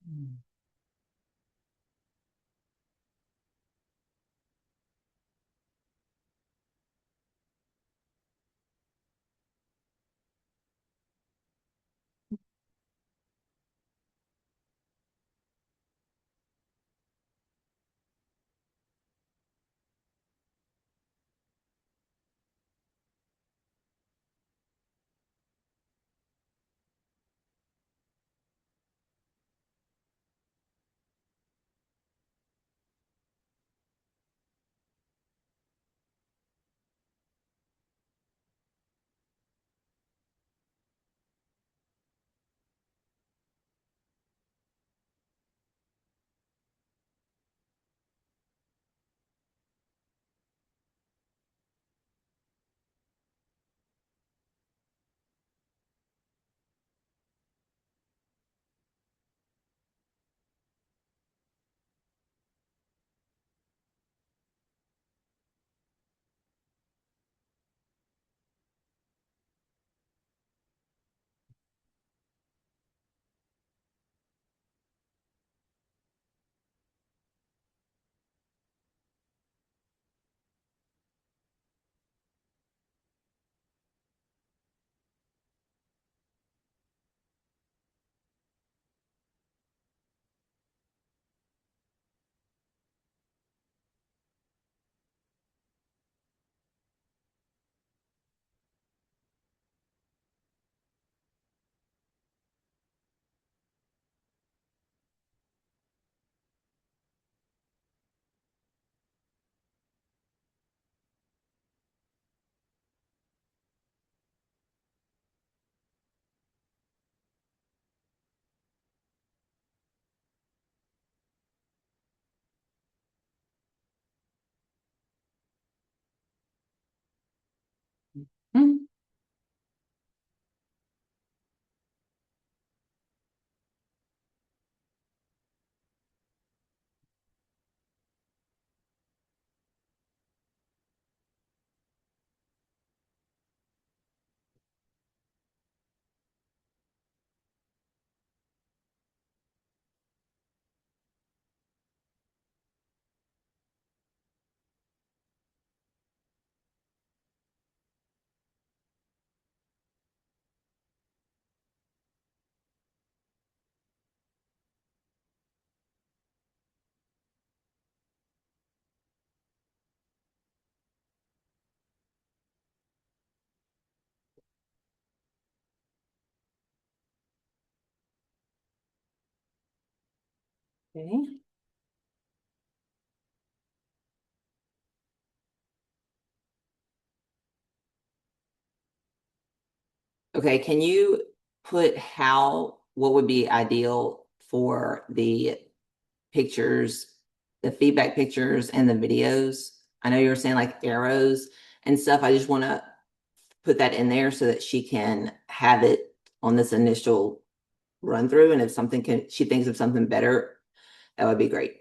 Mhm. Okay. Okay, can you put what would be ideal for the pictures, the feedback pictures and the videos? I know you were saying like arrows and stuff. I just want to put that in there so that she can have it on this initial run through. And if she thinks of something better, that would be great.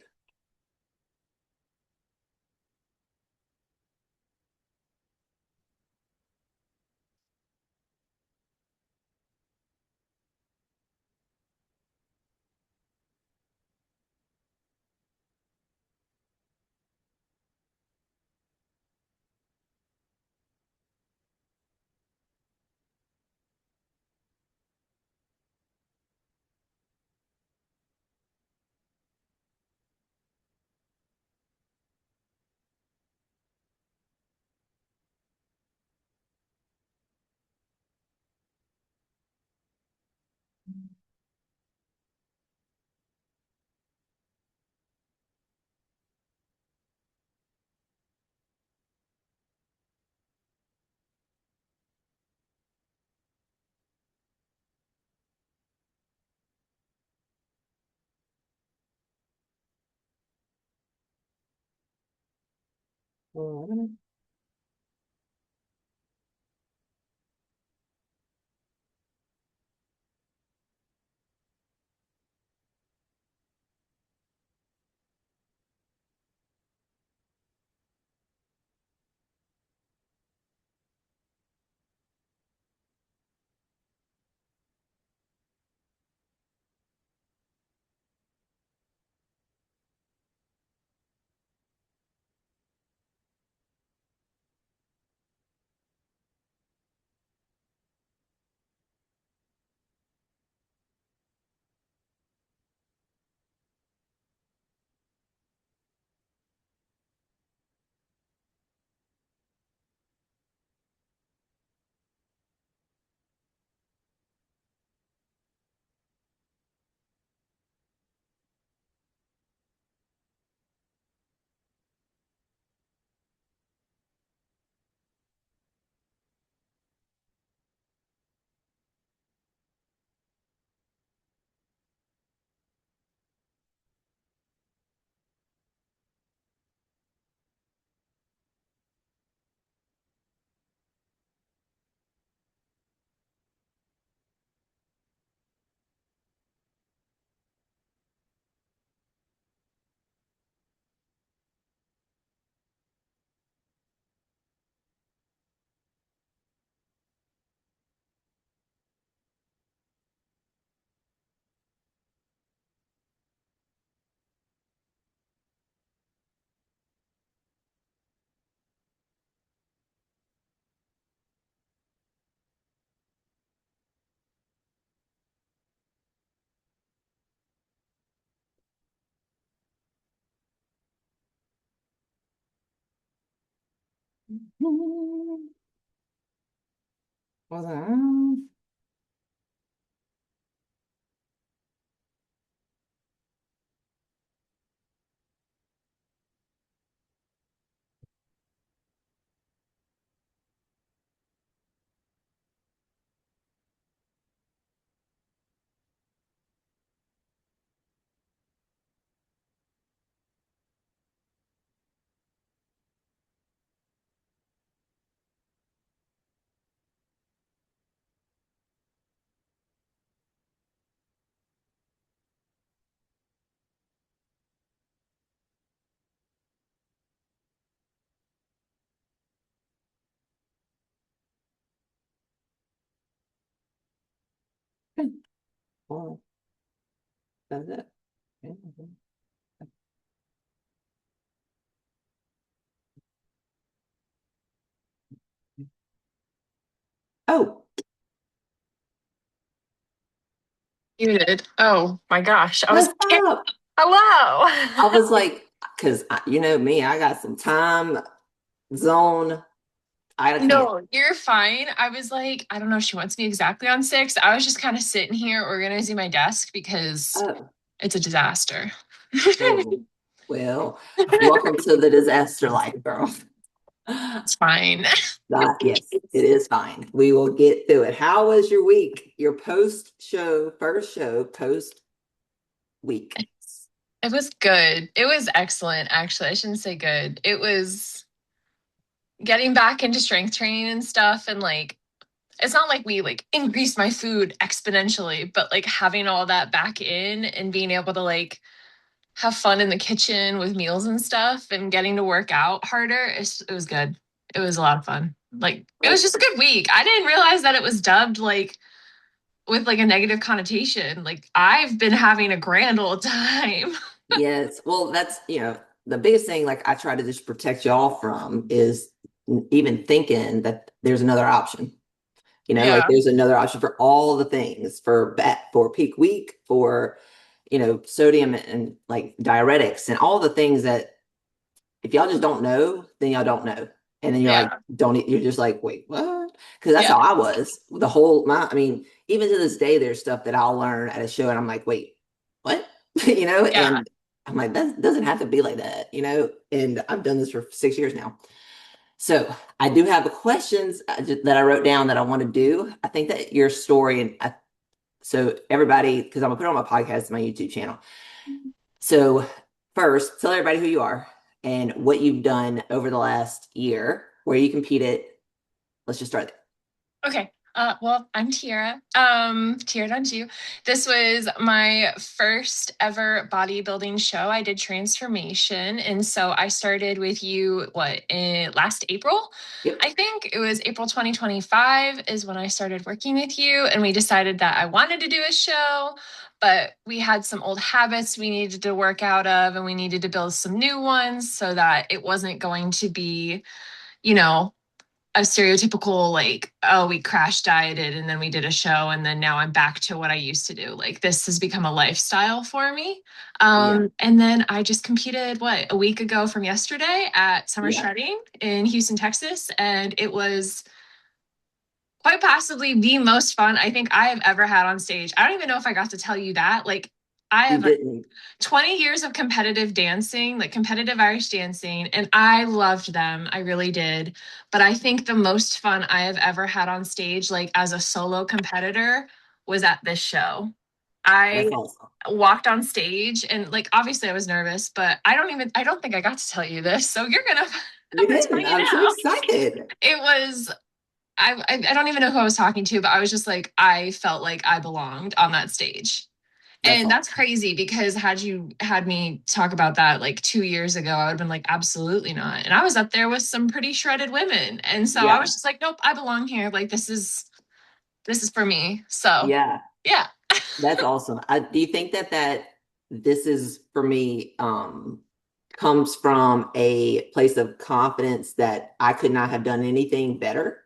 Was it? Oh, that's it. Oh, Muted. Oh my gosh. I was what's like, up? I hello. was like, because you know me, I got some time zone. I can't. No, you're fine. I was like, I don't know if she wants me exactly on 6. I was just kind of sitting here organizing my desk because Oh, it's a disaster. oh, well, welcome to the disaster life, girl. It's fine. Yes, it is fine. We will get through it. How was your week? Your post show, first show, post week. It was good. It was excellent, actually. I shouldn't say good. It was getting back into strength training and stuff and like it's not like we like increased my food exponentially, but like having all that back in and being able to like have fun in the kitchen with meals and stuff and getting to work out harder. It was good. It was a lot of fun. Like it was Well, just a good week. I didn't realize that it was dubbed like with like a negative connotation. Like I've been having a grand old time. yes. Well, that's, the biggest thing like I try to just protect y'all from is even thinking that there's another option. Like Yeah. there's another option for all the things for peak week, for, sodium and like diuretics and all the things that if y'all just don't know, then y'all don't know. And then you're like, Yeah. you're just like, wait, what? Because that's Yeah. how I was the whole, I mean, even to this day, there's stuff that I'll learn at a show and I'm like, wait, what? Yeah. And I'm like, that doesn't have to be like that, and I've done this for 6 years now. So I do have the questions that I wrote down that I want to do. I think that your story, so everybody, because I'm gonna put it on my podcast, my YouTube channel. So first, tell everybody who you are and what you've done over the last year, where you competed. Let's just start there. Okay. Well, I'm Tiara. Tiara Donju. This was my first ever bodybuilding show. I did transformation, and so I started with you. What in last April? Yep. I think it was April 2025 is when I started working with you, and we decided that I wanted to do a show, but we had some old habits we needed to work out of, and we needed to build some new ones so that it wasn't going to be, you know, a stereotypical like, oh, we crash dieted and then we did a show and then now I'm back to what I used to do. Like this has become a lifestyle for me. Yeah. And then I just competed a week ago from yesterday at Summer Yeah. Shredding in Houston, Texas, and it was quite possibly the most fun I think I have ever had on stage. I don't even know if I got to tell you that. Like I You have 20 years of competitive dancing, like competitive Irish dancing, and I loved them. I really did. But I think the most fun I have ever had on stage, like as a solo competitor, was at this show. That's I awesome. walked on stage and like obviously I was nervous, but I don't think I got to tell you this. So you're gonna You I'm gonna tell didn't. you I'm so now. excited. It was I don't even know who I was talking to, but I was just like I felt like I belonged on that stage. That's And awesome. that's crazy because had you had me talk about that like 2 years ago, I would have been like, absolutely not. And I was up there with some pretty shredded women. And so I was Yeah. just like, nope, I belong here. Like this is for me. So Yeah. yeah. That's awesome. Do you think that this is for me comes from a place of confidence that I could not have done anything better?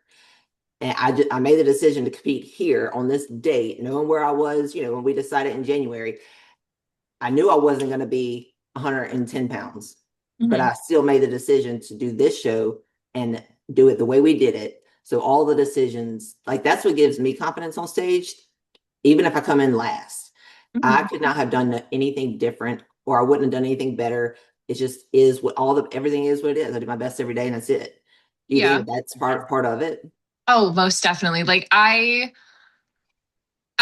And I made the decision to compete here on this date, knowing where I was, when we decided in January. I knew I wasn't going to be 110 pounds, but Mhm. I still made the decision to do this show and do it the way we did it. So all the decisions, like that's what gives me confidence on stage, even if I come in last. I Mhm. could not have done anything different, or I wouldn't have done anything better. It just is what everything is what it is. I do my best every day and that's it. Do you Yeah. think that's part of it? Oh, most definitely. Like I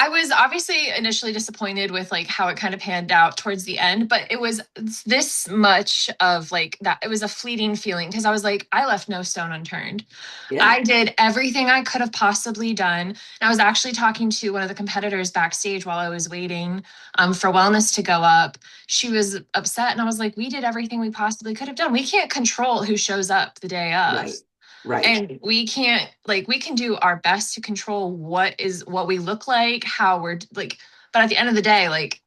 was obviously initially disappointed with like how it kind of panned out towards the end, but it was this much of like that. It was a fleeting feeling because I was like, I left no stone unturned. Yeah. I did everything I could have possibly done. And I was actually talking to one of the competitors backstage while I was waiting for wellness to go up. She was upset, and I was like, we did everything we possibly could have done. We can't control who shows up the day of. Right. Right. And we can't like we can do our best to control what we look like, how we're like, but at the end of the day, like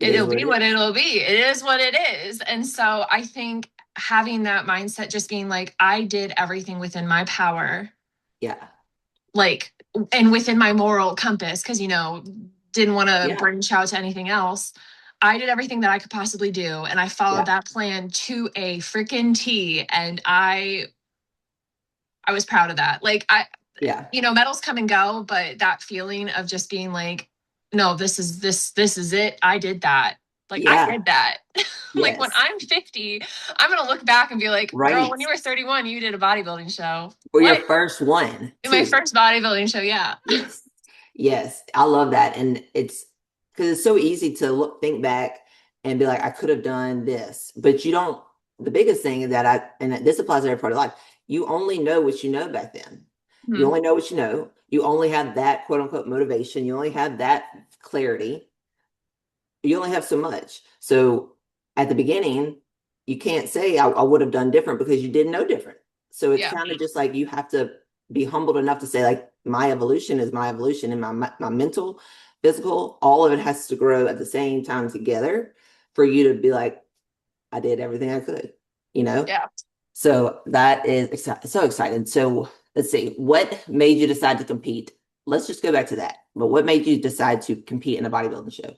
It is it'll what be it what is. it'll be. It is what it is. And so I think having that mindset, just being like, I did everything within my power, Yeah. like, and within my moral compass, because didn't want to Yeah. branch out to anything else. I did everything that I could possibly do, and I followed Yeah. that plan to a freaking T. And I was proud of that. Like Yeah. medals come and go, but that feeling of just being like, no, this is it. I did that. Like I Yeah. did that. Like when Yes. I'm 50, I'm gonna look back and be like, girl, when Right. you were 31, you did a bodybuilding show. For your What? first one, In my too. first bodybuilding show, yeah. Yes. Yes. I love that. And it's because it's so easy to think back and be like, I could have done this. But you don't, the biggest thing that and this applies to every part of life, you only know what you know back then. You Mhm. only know what you know. You only have that quote unquote motivation. You only have that clarity. You only have so much. So at the beginning, you can't say I would have done different because you didn't know different. So it's Yeah. kind of just like you have to be humbled enough to say like my evolution is my evolution and my mental, physical, all of it has to grow at the same time together for you to be like I did everything I could, you know? Yeah. So that is so exciting. So let's see, what made you decide to compete? Let's just go back to that. But what made you decide to compete in a bodybuilding show?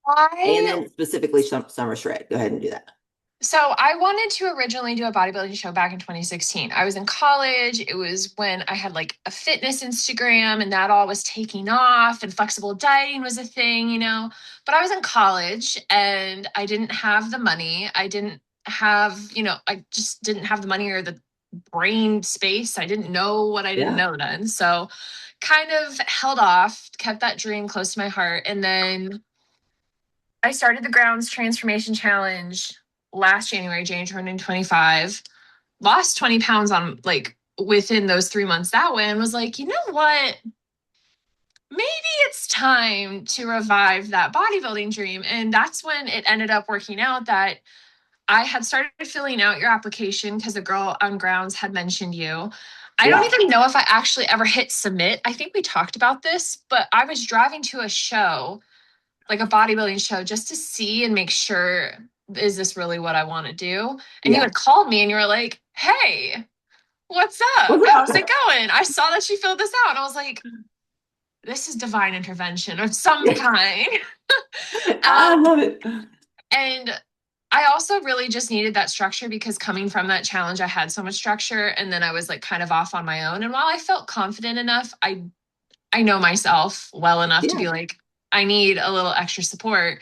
And I then specifically Summer Shred. Go ahead and do that. So I wanted to originally do a bodybuilding show back in 2016. I was in college. It was when I had like a fitness Instagram and that all was taking off and flexible dieting was a thing. But I was in college and I didn't have the money. I just didn't have the money or the brain space. I didn't know what I didn't Yeah. know then. So kind of held off, kept that dream close to my heart. And then I started the Grounds Transformation Challenge last January 2025. Lost 20 pounds on like within those 3 months that way, and was like, you know what? Maybe it's time to revive that bodybuilding dream. And that's when it ended up working out that I had started filling out your application because a girl on Grounds had mentioned you. I don't Yeah. even know if I actually ever hit submit. I think we talked about this, but I was driving to a show, like a bodybuilding show, just to see and make sure, is this really what I want to do? And you Yeah. had called me and you were like, hey, what's up? What's How's it up? going? I saw that you filled this out. And I was like, this is divine intervention of some Yeah. kind. I um, love it. and I also really just needed that structure because coming from that challenge, I had so much structure and then I was like kind of off on my own. And while I felt confident enough, I know myself well enough to Yeah. be like, I need a little extra support.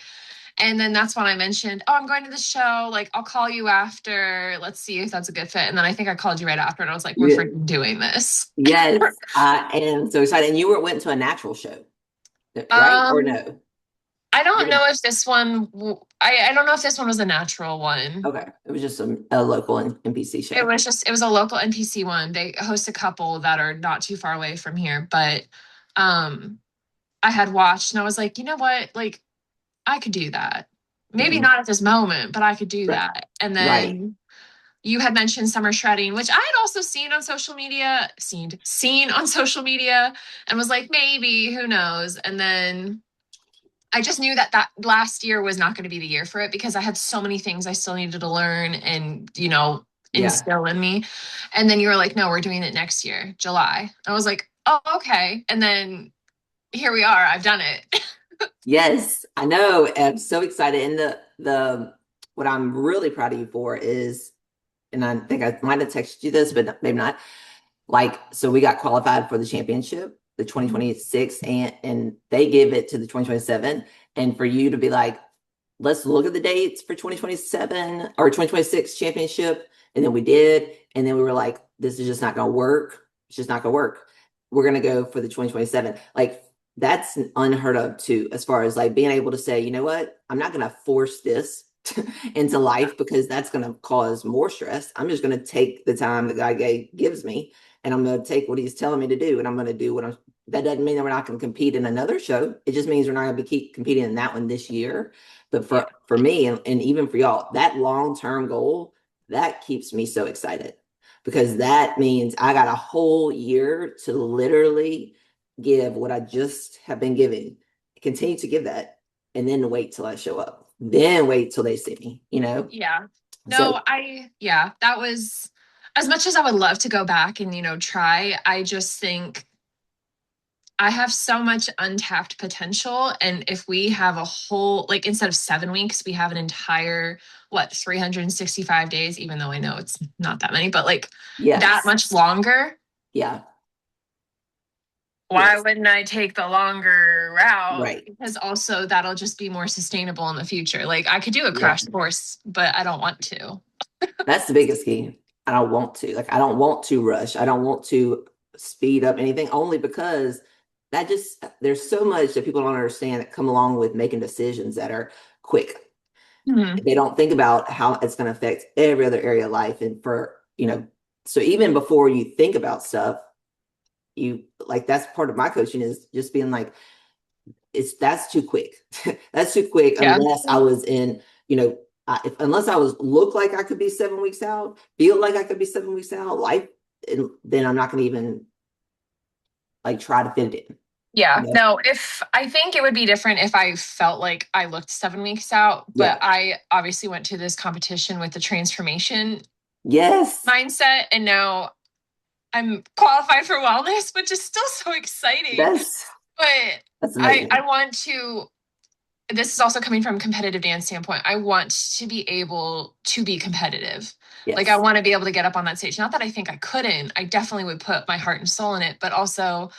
And then that's when I mentioned, oh, I'm going to the show. Like, I'll call you after. Let's see if that's a good fit. And then I think I called you right after, and I was like, we're Yeah. freaking doing this. Yes. I am so excited. And went to a natural show, right? Or um, no? I don't Maybe know not. if this one. I don't know if this one was a natural one. Okay. It was just a local NPC show. It was a local NPC one. They host a couple that are not too far away from here, but um, I had watched and I was like, you know what, like I could do that. Maybe Mhm. not at this moment, but I could do Right. that. And Right. then you had mentioned summer shredding, which I had also seen on social media, and was like, maybe, who knows? And then I just knew that that last year was not going to be the year for it because I had so many things I still needed to learn and, Yeah. instill in me. And then you were like, no, we're doing it next year, July. I was like, oh, okay. And then here we are. I've done it. Yes. I know. I'm so excited. And the what I'm really proud of you for is and I think I might have texted you this, but maybe not. Like, so we got qualified for the championship, the Mhm. 2026, and they give it to the 2027. And for you to be like, let's look at the dates for 2027 or 2026 championship. And then we did. And then we were like, this is just not going to work. It's just not going to work. We're going to go for the 2027. Like, that's unheard of too, as far as like being able to say, you know what, I'm not going to force this into life because that's going to cause more stress. I'm just going to take the time that God gives me, and I'm going to take what He's telling me to do, and I'm going to do what I'm. That doesn't mean that we're not going to compete in another show. It just means we're not going to be keep competing in that one this year. But Yeah. for me, and even for y'all, that long term goal that keeps me so excited because that means I got a whole year to literally give what I just have been giving, continue to give that, and then wait till I show up. Then wait till they see me, you know? Yeah. So, No, yeah, that was as much as I would love to go back and, try, I just think I have so much untapped potential. And if we have a whole, like instead of 7 weeks, we have an entire, 365 days, even though I know it's not that many, but like that yes. much longer. Yeah. Why Yes. wouldn't I take the longer route? Right. Because also that'll just be more sustainable in the future. Like I could do a Yeah. crash course, but I don't want to. That's the biggest key. I don't want to. Like, I don't want to rush. I don't want to speed up anything only because that just, there's so much that people don't understand that come along with making decisions that are quick. Hmm. They don't think about how it's going to affect every other area of life. And so even before you think about stuff, you like that's part of my coaching is just being like, that's too quick. That's too quick Yeah. unless I was in, unless I was look like I could be 7 weeks out, feel like I could be 7 weeks out, like, and then I'm not going to even like try to fit it in. Yeah, You know? no, if I think it would be different if I felt like I looked 7 weeks out, but Yeah. I obviously went to this competition with the transformation Yes. mindset, and now I'm qualified for wellness, which is still so exciting. That's But that's I amazing. want to, this is also coming from a competitive dance standpoint. I want to be able to be competitive. Like I Yes. want to be able to get up on that stage. Not that I think I couldn't. I definitely would put my heart and soul in it, but also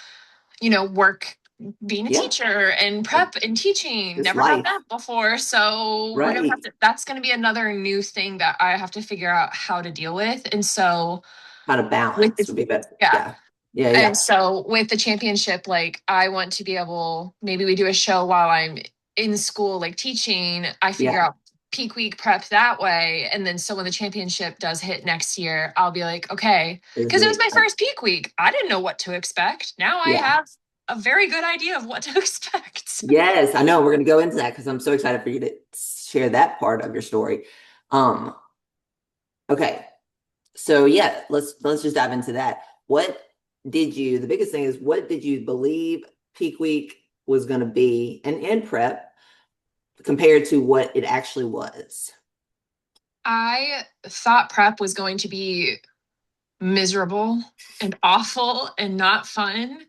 work being a Yeah. teacher and Like, prep and teaching. just Never had life. that before. So we're gonna have Right. to, that's gonna be another new thing that I have to figure out how to deal with. And so How to with balance this, would be better. yeah. Yeah. Yeah. And Yeah. so with the championship, like I want to be able, maybe we do a show while I'm in school, like teaching, I figure Yeah. out peak week prep that way. And then so when the championship does hit next year, I'll be like, okay, This because it was is my first peak week. I didn't know what to expect. Now I yeah. have a very good idea of what to expect. Yes, I know. We're going to go into that because I'm so excited for you to share that part of your story. Um, okay. So yeah, let's just dive into that. What the biggest thing is what did you believe peak week was going to be and in prep compared to what it actually was? I thought prep was going to be miserable and awful and not fun.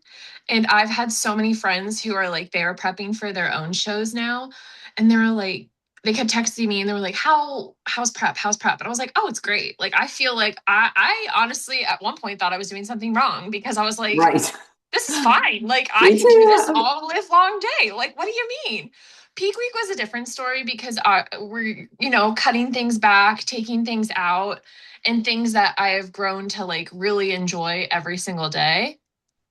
And I've had so many friends who are like, they are prepping for their own shows now. And they were like, they kept texting me and they were like, how's prep? How's prep? And I was like, oh, it's great. Like, I feel like I honestly at one point thought I was doing something wrong because I was like, Right. this is fine. Like, I Me could do this too. all live long day. Like, what do you mean? Peak week was a different story because we're, cutting things back, taking things out, and things that I have grown to like really enjoy every single day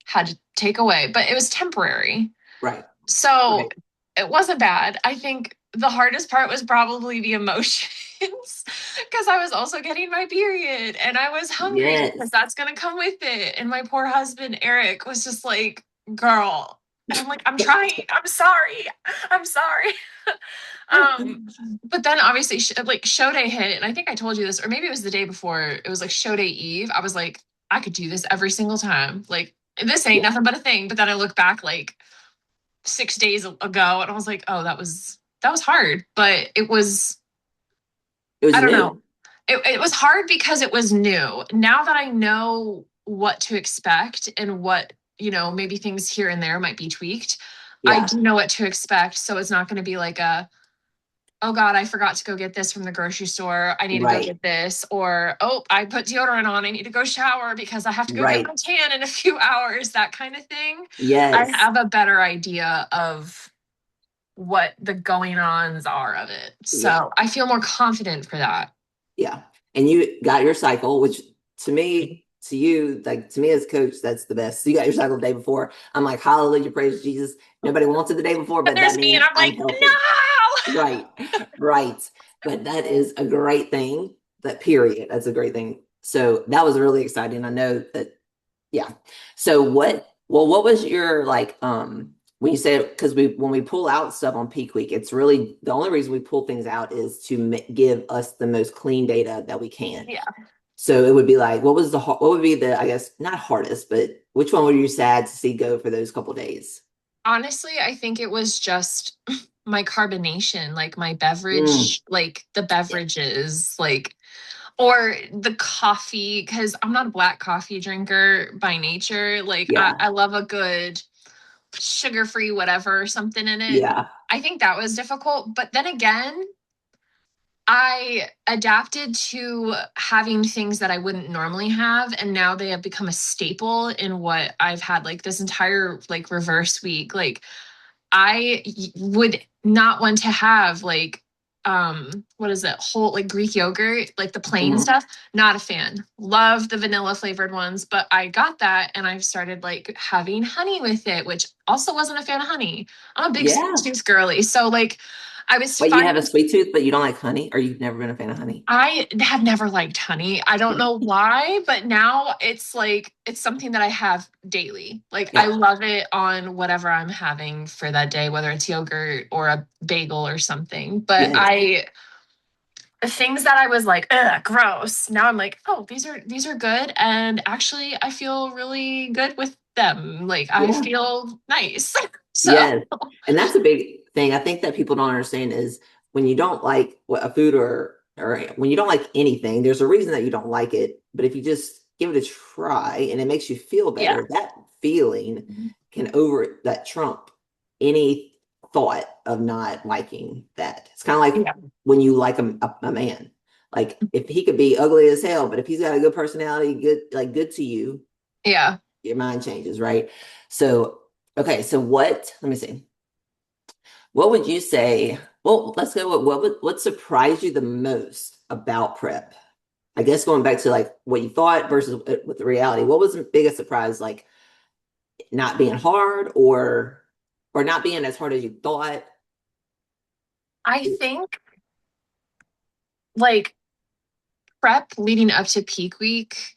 had to take away, but it was temporary. Right. So Right. it wasn't bad. I think the hardest part was probably the emotions because I was also getting my period and I was hungry because Yes. that's going to come with it. And my poor husband, Eric, was just like, girl. And I'm like, I'm trying. I'm sorry. I'm sorry. um, but then obviously, like show day hit, and I think I told you this, or maybe it was the day before. It was like show day eve. I was like, I could do this every single time. Like this ain't Yeah. nothing but a thing. But then I look back like 6 days ago, and I was like, oh, that was hard. But it was, It was I don't know. new. It was hard because it was new. Now that I know what to expect and what, maybe things here and there might be tweaked, I Yeah. do know what to expect. So it's not going to be like a oh God, I forgot to go get this from the grocery store. I need to go Right. get this. Or, oh, I put deodorant on. I need to go shower because I have to go get Right. my tan in a few hours, that kind of thing. I Yes. have a better idea of what the going ons are of it. Yeah. So I feel more confident for that. Yeah. And you got your cycle, which to me, to you, like to me as a coach, that's the best. So you got your cycle the day before. I'm like, hallelujah, praise Jesus. Nobody wants it the day before, And but that there's me, and means I'm I'm like, healthy. no. Right. Right. But that is a great thing. That period. That's a great thing. So that was really exciting. I know that, yeah. So what was your like, when you say, because when we pull out stuff on peak week, it's really the only reason we pull things out is to give us the most clean data that we can. Yeah. So it would be like, what would be the, I guess, not hardest, but which one were you sad to see go for those couple days? Honestly, I think it was just my carbonation, like my Mm, beverage, like the yeah. beverages, like, or the coffee, because I'm not a black coffee drinker by nature. Like, Yeah. I love a good sugar free, whatever, something in it. Yeah. I think that was difficult. But then again, I adapted to having things that I wouldn't normally have, and now they have become a staple in what I've had like this entire like reverse week. Like would not want to have like what is it? Whole like Greek yogurt, like the plain Mhm. stuff. Not a fan. Love the vanilla flavored ones, but I got that and I've started like having honey with it, which also wasn't a fan of honey. I'm a big sweet Yeah. tooth girly. So like I was Wait, you have a finding sweet tooth, but you don't like honey, or you've never been a fan of honey? I have never liked honey. I don't know why, but now it's like it's something that I have daily. Like I Yeah. love it on whatever I'm having for that day, whether it's yogurt or a bagel or something. But Yes. I things that I was like, ugh, gross. Now I'm like, oh, these are good. And actually I feel really good with them. Like I Yeah. feel nice. So Yes. And that's a big thing. I think that people don't understand is when you don't like what a food or when you don't like anything, there's a reason that you don't like it. But if you just give it a try and it makes you feel yeah. better, that feeling can over that trump any thought of not liking that. It's kind of like Yeah. when you like a man. Like if he could be ugly as hell, but if he's got a good personality, good to you, Yeah. your mind changes, right? So, okay, so let me see. What would you say? Well, let's go with what surprised you the most about prep? I guess going back to like what you thought versus with the reality. What was the biggest surprise? Like not being hard or not being as hard as you thought? I think like prep leading up to peak week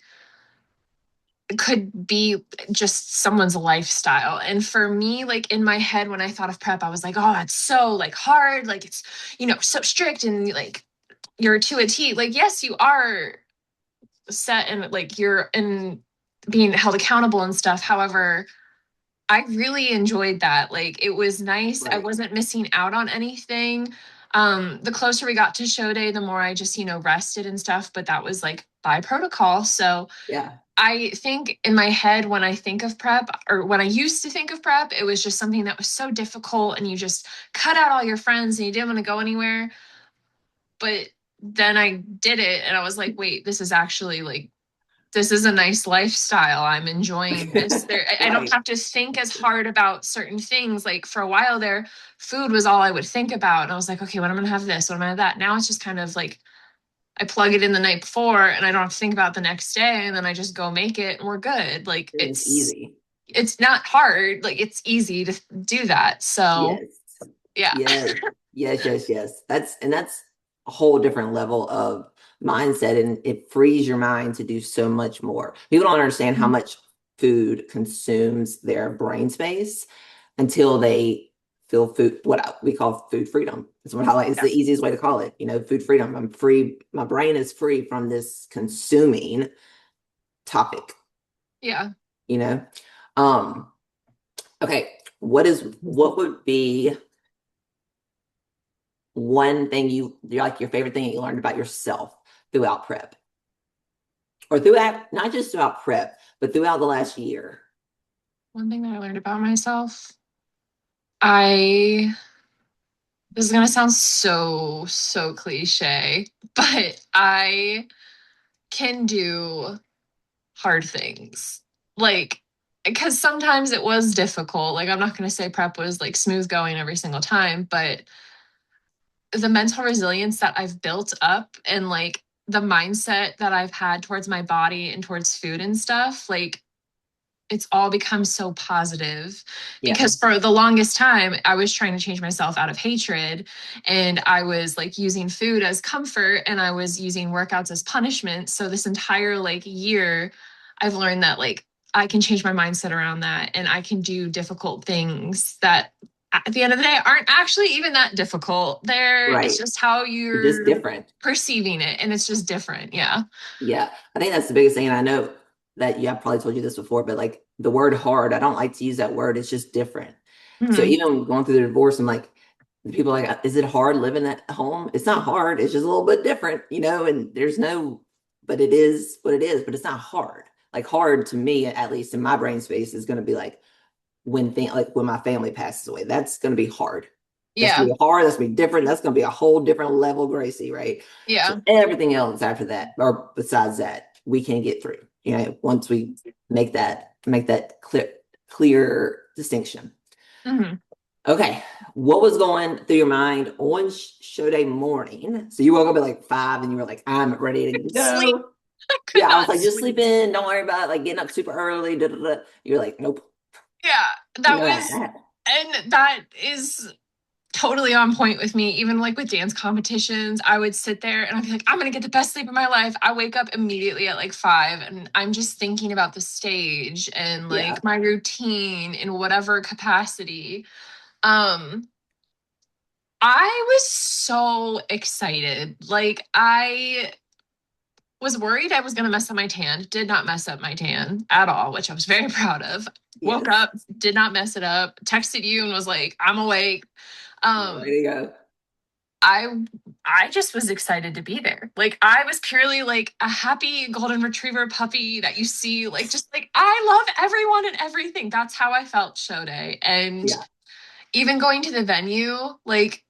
could be just someone's lifestyle. And for me, like in my head, when I thought of prep, I was like, oh, it's so like hard, like it's, so strict and like you're to a T. Like, yes, you are set and like you're in being held accountable and stuff. However, I really enjoyed that. Like it was nice. I Right. wasn't missing out on anything. The closer we got to show day, the more I just, rested and stuff, but that was like by protocol. So Yeah. I think in my head, when I think of prep, or when I used to think of prep, it was just something that was so difficult and you just cut out all your friends and you didn't want to go anywhere. But then I did it and I was like, wait, this is actually like, this is a nice lifestyle. I'm enjoying this. I don't Right. have to think as hard about certain things. Like for a while there, food was all I would think about. And I was like, okay, when am I gonna have this? When am I have that? Now it's just kind of like I plug it in the night before and I don't have to think about the next day and then I just go make it and we're good. Like It was easy. it's not hard. Like it's easy to do that. So Yes. yeah. Yes. Yes, yes, yes. That's a whole different level of mindset and it frees your mind to do so much more. People don't understand how much food consumes their brain space until they feel food, what we call food freedom. It's what I like. It's Yeah. the easiest way to call it. Food freedom. I'm free. My brain is free from this consuming topic, Yeah. you know? Um, okay. What would be one thing you're like your favorite thing that you learned about yourself throughout prep or throughout not just throughout prep but throughout the last year? One thing that I learned about myself, I This is gonna sound so, so cliche, but I can do hard things. Like, because sometimes it was difficult. Like, I'm not gonna say prep was like smooth going every single time, but the mental resilience that I've built up and like the mindset that I've had towards my body and towards food and stuff, like it's all become so positive Yeah. because for the longest time I was trying to change myself out of hatred and I was like using food as comfort and I was using workouts as punishment. So this entire like year I've learned that like I can change my mindset around that and I can do difficult things that at the end of the day aren't actually even that difficult. It's Right. just how It's just you're different. perceiving it and it's just different. Yeah. Yeah. I think that's the biggest thing. And I know that, yeah, I probably told you this before, but like the word hard, I don't like to use that word. It's just different. So Mhm. even going through the divorce, I'm like, people are like, is it hard living at home? It's not hard. It's just a little bit different, and there's no, but it is what it is, but it's not hard. Like hard to me, at least in my brain space, is going to be like like when my family passes away, that's going to be hard. That's going Yeah. to be hard. That's going to be different. That's going to be a whole different level, Gracie, right? So Yeah. everything else after that, or besides that, we can get through. Once we make that clear distinction. Mhm. Okay, what was going through your mind on show day morning? So you woke up at like 5 and you were like, I'm ready to Sleep. go. I could Yeah, I was not like, just sleep. sleep in. Don't worry about it. Like getting up super early. Da, da, da. You're like, nope. Yeah, You that know was, that. and that is totally on point with me. Even like with dance competitions, I would sit there and I'd be like, I'm gonna get the best sleep of my life. I wake up immediately at like 5 and I'm just thinking about the stage and Yeah. like my routine in whatever capacity. Um, I was so excited. Like I was worried I was going to mess up my tan. Did not mess up my tan at all, which I was very proud of. Woke Yes. up, did not mess it up. Texted you and was like, "I'm awake." Um, Ready to go. I I just was excited to be there. Like I was purely like a happy golden retriever puppy that you see, like just like I love everyone and everything. That's how I felt show day. And Yeah. even going to the venue, like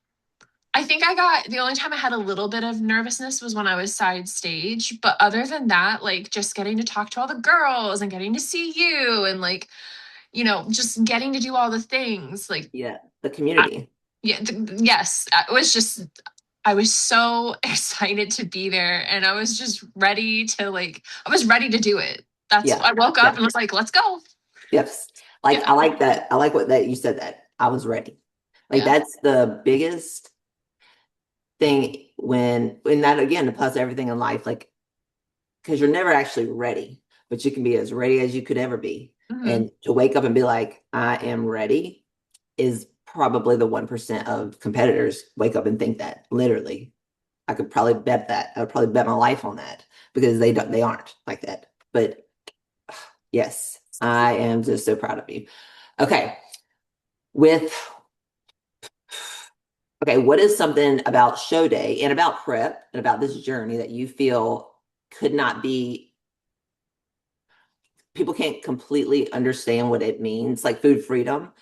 I think I got the only time I had a little bit of nervousness was when I was side stage. But other than that, like just getting to talk to all the girls and getting to see you and like, just getting to do all the things. Like, Yeah. The I, community. yeah, yes, it was just, I was so excited to be there and I was just ready to like, I was ready to do it. Yeah. I woke up Yeah. and was like, let's go. Yes. Like Yeah. I like that. I like what that you said that. I was ready. Like Yeah. that's the biggest thing when that again applies to everything in life. Like because you're never actually ready, but you can be as ready as you could ever be. Hmm. And to wake up and be like, I am ready is probably the 1% of competitors wake up and think that literally. I could probably bet that. I would probably bet my life on that because they aren't like that. But yes, I am just so proud of you. Okay. With okay, what is something about show day and about prep and about this journey that you feel could not be people can't completely understand what it means, like food freedom,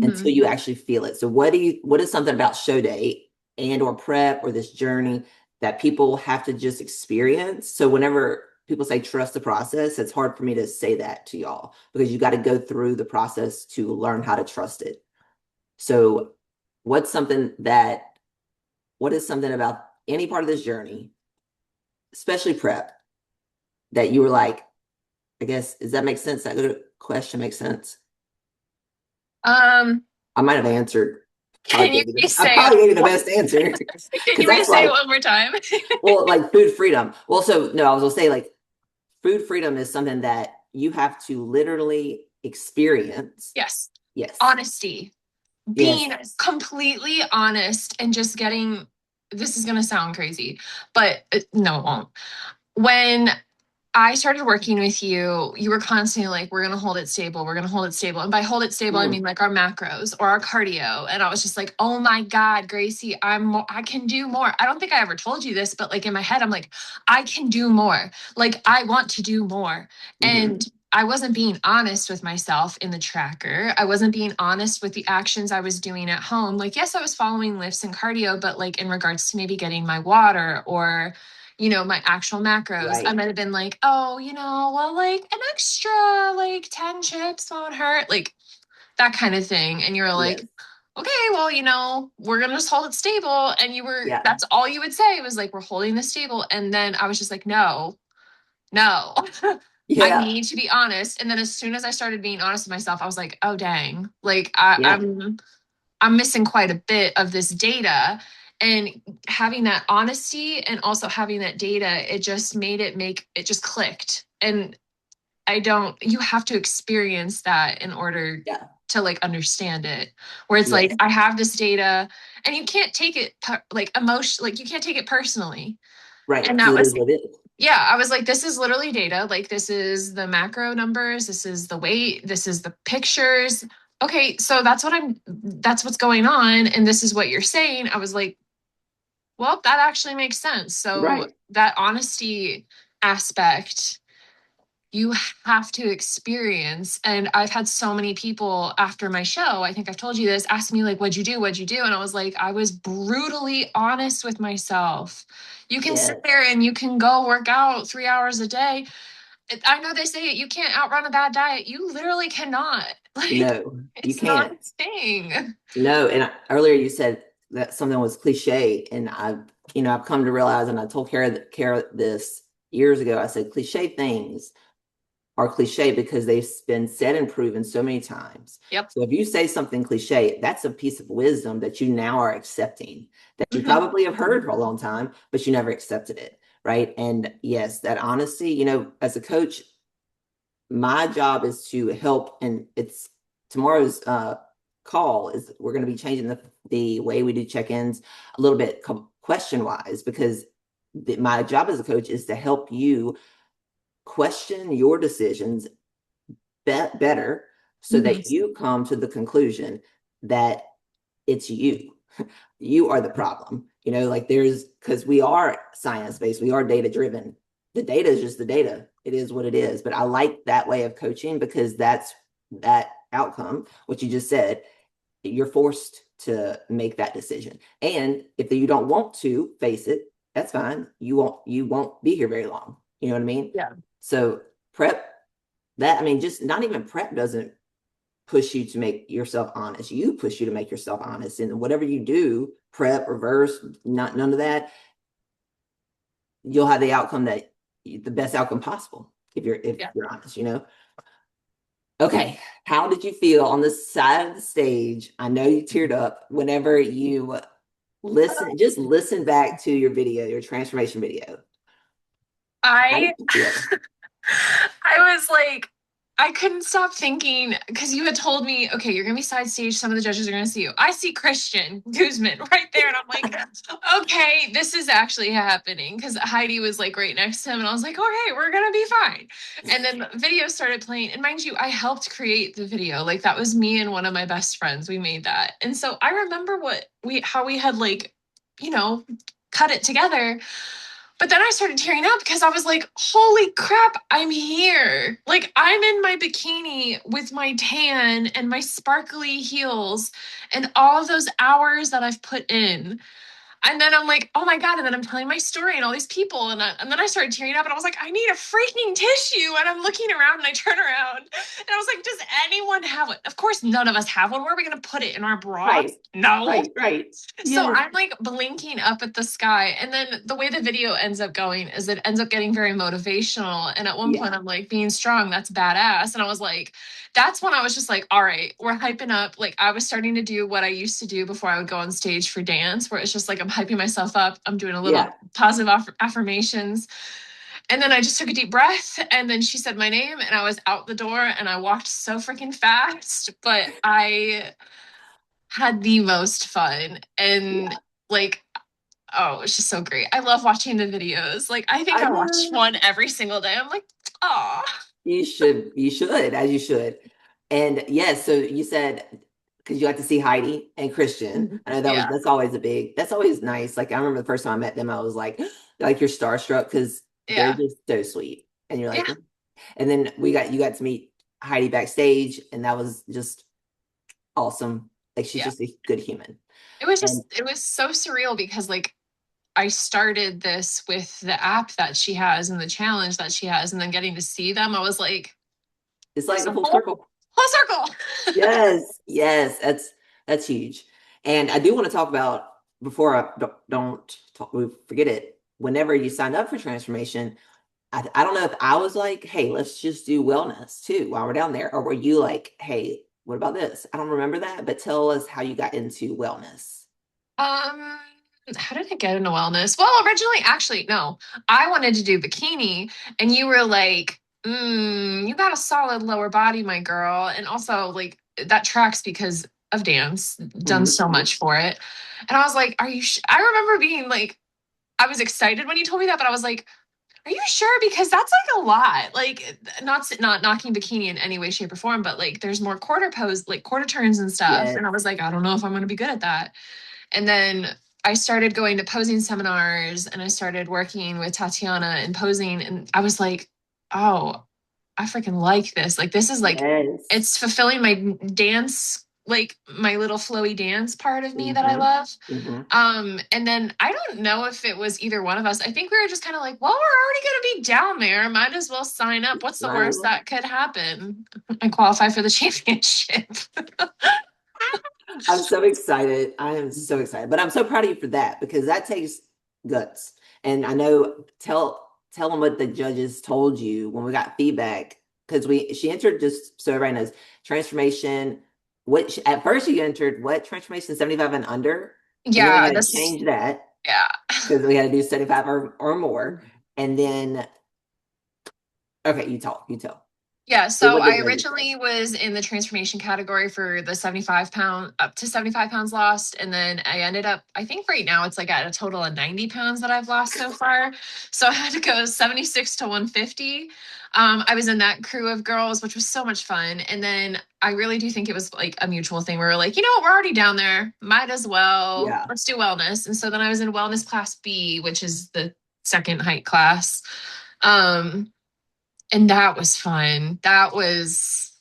until Hmm. you actually feel it. So what is something about show day and or prep or this journey that people have to just experience? So whenever people say trust the process, it's hard for me to say that to y'all because you got to go through the process to learn how to trust it. So what's something that what is something about any part of this journey, especially prep, that you were like, I guess, does that make sense? That good question makes sense. Um, I might have answered, can you I say probably gave you the best answer can because you that's say it like, one more time? well, like food freedom. Well, so no, I was gonna say like food freedom is something that you have to literally experience. Yes. Yes, Honesty. yes. Being completely honest and just getting this is going to sound crazy, but no, it won't. When I started working with you, you were constantly like, we're going to hold it stable. We're going to hold it stable. And by hold it stable, I Mm, mean like our macros or our cardio. And I was just like, oh my God, Gracie, I can do more. I don't think I ever told you this, but like in my head, I'm like, I can do more. Like I want to do more. hmm And I wasn't being honest with myself in the tracker. I wasn't being honest with the actions I was doing at home. Like, yes, I was following lifts and cardio, but like in regards to maybe getting my water or, my actual macros, I Right. might have been like, oh, well, like an extra like 10 chips won't hurt, like that kind of thing. And you're like, Yes. okay, well, we're going to just hold it stable. And Yeah. that's all you would say was like, we're holding this stable. And then I was just like, no, no, I Yeah. need to be honest. And then as soon as I started being honest with myself, I was like, oh dang, like Yeah. I'm missing quite a bit of this data. And having that honesty and also having that data, it just it just clicked. And you have to experience that in order Yeah. to like understand it. Where it's like, Yes. I have this data and you can't take it like emotion, like you can't take it personally. Right. And Because that it was is what it is. yeah, I was like, this is literally data. Like, this is the macro numbers. This is the weight. This is the pictures. Okay, so that's what's going on. And this is what you're saying. I was like, well, that actually makes sense. So Right. that honesty aspect, you have to experience. And I've had so many people after my show, I think I've told you this, ask me, like, what'd you do? What'd you do? And I was like, I was brutally honest with myself. You can sit Yes. there and you can go work out 3 hours a day. I know they say it, you can't outrun a bad diet. You literally cannot. Like, No, you it's not can't. a thing. No. And earlier you said that something was cliche, and I've come to realize, and I told Kara this years ago. I said cliche things are cliche because they've been said and proven so many times. Yep. So if you say something cliche, that's a piece of wisdom that you now are accepting, that you Mhm. probably have heard for a long time, but you never accepted it. Right. And yes, that honesty, as a coach, my job is to help. And it's tomorrow's call is we're going to be changing the way we do check-ins a little bit question wise, because my job as a coach is to help you question your decisions better so Mhm. that you come to the conclusion that it's you. You are the problem. Like because we are science based, we are data driven. The data is just the data. It is what it is. But I like that way of coaching because that's that outcome, what you just said, you're forced to make that decision. And if you don't want to face it, that's fine. You won't be here very long. You know what I mean? Yeah. So prep that, I mean, just not even prep doesn't push you to make yourself honest. You push you to make yourself honest. And whatever you do, prep, reverse, not none of that, you'll have the outcome the best outcome possible if Yeah. you're honest. Okay. How did you feel on the side of the stage? I know you teared up whenever you just listen back to your video, your transformation video. How did I you feel? I was like, I couldn't stop thinking because you had told me, okay, you're gonna be side stage. Some of the judges are gonna see you. I see Christian Guzman right there, and I'm like, okay, this is actually happening because Heidi was like right next to him, and I was like, okay, we're gonna be fine. And then the video started playing, and mind you, I helped create the video. Like that was me and one of my best friends. We made that, and so I remember how we had like, you know, cut it together. But then I started tearing up because I was like, holy crap, I'm here. Like, I'm in my bikini with my tan and my sparkly heels and all of those hours that I've put in. And then I'm like, oh my God. And then I'm telling my story and all these people. And then I started tearing up and I was like, I need a freaking tissue. And I'm looking around and I turn around and I was like, does anyone have one? Of course, none of us have one. Where are we going to put it in our bras? Right. No. Right. Right. So Yes. I'm like blinking up at the sky. And then the way the video ends up going is it ends up getting very motivational. And at one point, Yeah. I'm like, being strong, that's badass. And I was like, that's when I was just like, all right, we're hyping up. Like I was starting to do what I used to do before I would go on stage for dance, where it's just like I'm hyping myself up. I'm doing a little Yeah. positive affirmations. And then I just took a deep breath. And then she said my name and I was out the door and I walked so freaking fast. But I had the most fun. And Yeah. like, oh, it's just so great. I love watching the videos. Like, I think I I watch know. one every single day. I'm like, oh, You should, as you should. And yes, so you said because you got to see Heidi and Christian. I know yeah, that's always nice. Like I remember the first time I met them, I was like you're starstruck because they're yeah, just so sweet. And you're like, yeah. And then you got to meet Heidi backstage, and that was just awesome. Like she's Yeah. just a good human. And It was so surreal because like I started this with the app that she has and the challenge that she has, and then getting to see them, I was like, it's full like the full circle, circle. full circle. Yes, yes, that's huge. And I do want to talk about before I don't talk, we forget it. Whenever you signed up for transformation, I don't know if I was like, hey, let's just do wellness too while we're down there, or were you like, hey, what about this? I don't remember that, but tell us how you got into wellness. Um, how did I get into wellness? Well, originally, actually, no, I wanted to do bikini, and you were like, you got a solid lower body, my girl. And also, like, that tracks because of dance, done Mhm. so much for it. And I was like, are you, I remember being like, I was excited when you told me that, but I was like, are you sure? Because that's like a lot. Like, not knocking bikini in any way, shape, or form, but like, there's more quarter pose, like quarter turns and stuff. Yes, And I was like, I don't know if I'm going to be good at that. And then I started going to posing seminars and I started working with Tatiana and posing. And I was like, oh, I freaking like this. Like, this is like, yes. it's fulfilling my dance, like my little flowy dance part of me that I Hmm. love. Hmm. And then I don't know if it was either one of us. I think we were just kind of like, well, we're already going to be down there. Might as well sign up. What's the Might as worst well. that could happen? I qualify for the championship. I'm so excited. I am so excited. But I'm so proud of you for that because that takes guts. And I know tell them what the judges told you when we got feedback because we she entered just so everybody knows transformation. What at first you entered what transformation 75 and under, and then we Yeah, had to this, change that yeah. because we had to do 75 or more. And then okay, you talk, you tell. Yeah, What so would the I judges say? originally was in the transformation category for the 75 pound up to 75 pounds lost. And then I ended up, I think right now it's like at a total of 90 pounds that I've lost so far. So I had to go 76 to 150. I was in that crew of girls, which was so much fun. And then I really do think it was like a mutual thing. We were like, you know what, we're already down there. Might as well. Yeah. Let's do wellness. And so then I was in wellness class B, which is the second height class. Um, and that was fun. That was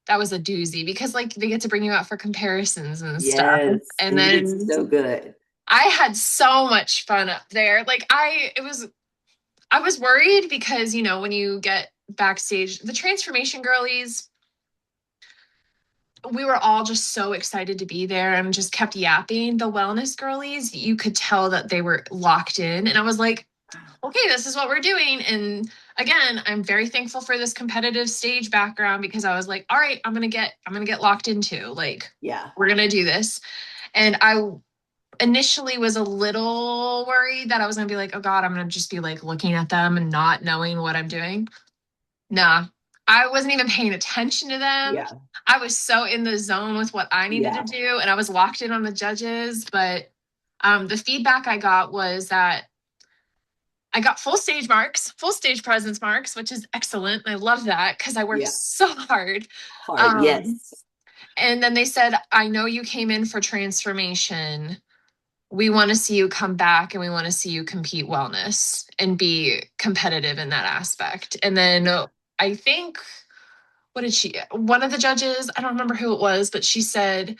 a doozy because like they get to bring you out for comparisons and stuff. Yes. And And you did then so good. I had so much fun up there. Like I was worried because, you know, when you get backstage, the transformation girlies, we were all just so excited to be there and just kept yapping. The wellness girlies, you could tell that they were locked in. And I was like, okay, this is what we're doing. And again, I'm very thankful for this competitive stage background because I was like, all right, I'm gonna get locked into like Yeah. we're gonna do this. And I initially was a little worried that I was gonna be like, oh God, I'm gonna just be like looking at them and not knowing what I'm doing. Nah. I wasn't even paying attention to them. Yeah. I was so in the zone with what I needed to Yeah. do, and I was locked in on the judges. But the feedback I got was that I got full stage marks, full stage presence marks, which is excellent. I love that because I worked Yeah. so hard. Hard. Um, Yes. and then they said, I know you came in for transformation. We want to see you come back and we want to see you compete wellness and be competitive in that aspect. And then I think, what did she, one of the judges, I don't remember who it was, but she said,